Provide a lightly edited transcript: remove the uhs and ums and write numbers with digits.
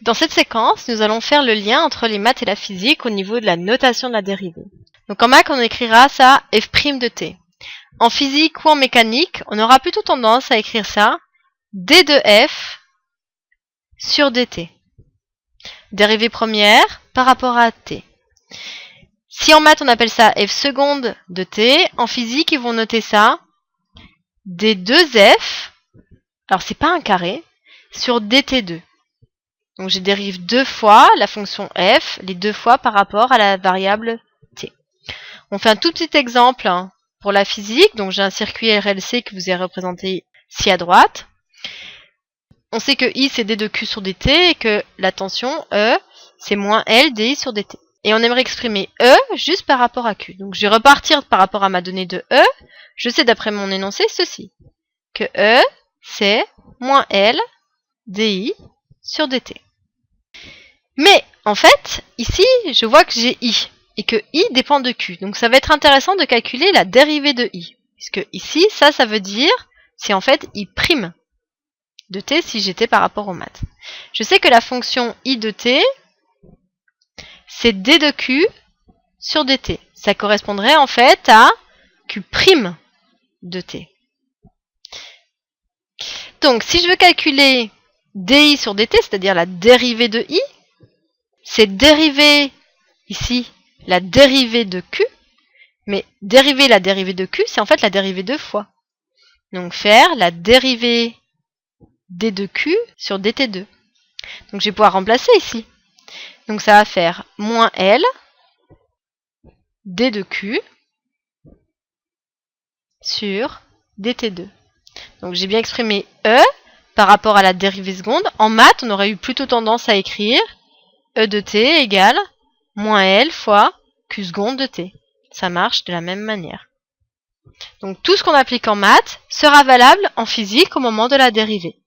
Dans cette séquence, nous allons faire le lien entre les maths et la physique au niveau de la notation de la dérivée. Donc en maths, on écrira ça f' de t. En physique ou en mécanique, on aura plutôt tendance à écrire ça d de f sur dt. Dérivée première par rapport à t. Si en maths, on appelle ça f seconde de t, en physique, ils vont noter ça d2f, alors c'est pas un carré, sur dt2. Donc je dérive deux fois la fonction f, les deux fois par rapport à la variable t. On fait un tout petit exemple pour la physique. Donc j'ai un circuit RLC que vous avez représenté ici à droite. On sait que I c'est d de q sur dt et que la tension E c'est moins L di sur dt. Et on aimerait exprimer E juste par rapport à q. Donc je vais repartir par rapport à ma donnée de E. Je sais d'après mon énoncé ceci, que E c'est moins L di sur dt. Mais en fait, ici, je vois que j'ai I et que I dépend de Q. Donc ça va être intéressant de calculer la dérivée de I. Puisque ici, ça veut dire, c'est en fait I' de t si j'étais par rapport aux maths. Je sais que la fonction I de t, c'est d de Q sur dt. Ça correspondrait en fait à Q' de t. Donc si je veux calculer di sur dt, c'est-à-dire la dérivée de I, c'est dériver ici la dérivée de Q, mais dériver la dérivée de Q, c'est en fait la dérivée deux fois. Donc faire la dérivée d de Q sur dt2. Donc je vais pouvoir remplacer ici. Donc ça va faire moins L d de Q sur dt2. Donc j'ai bien exprimé E par rapport à la dérivée seconde. En maths, on aurait eu plutôt tendance à écrire E de t égale moins L fois Q seconde de t. Ça marche de la même manière. Donc tout ce qu'on applique en maths sera valable en physique au moment de la dérivée.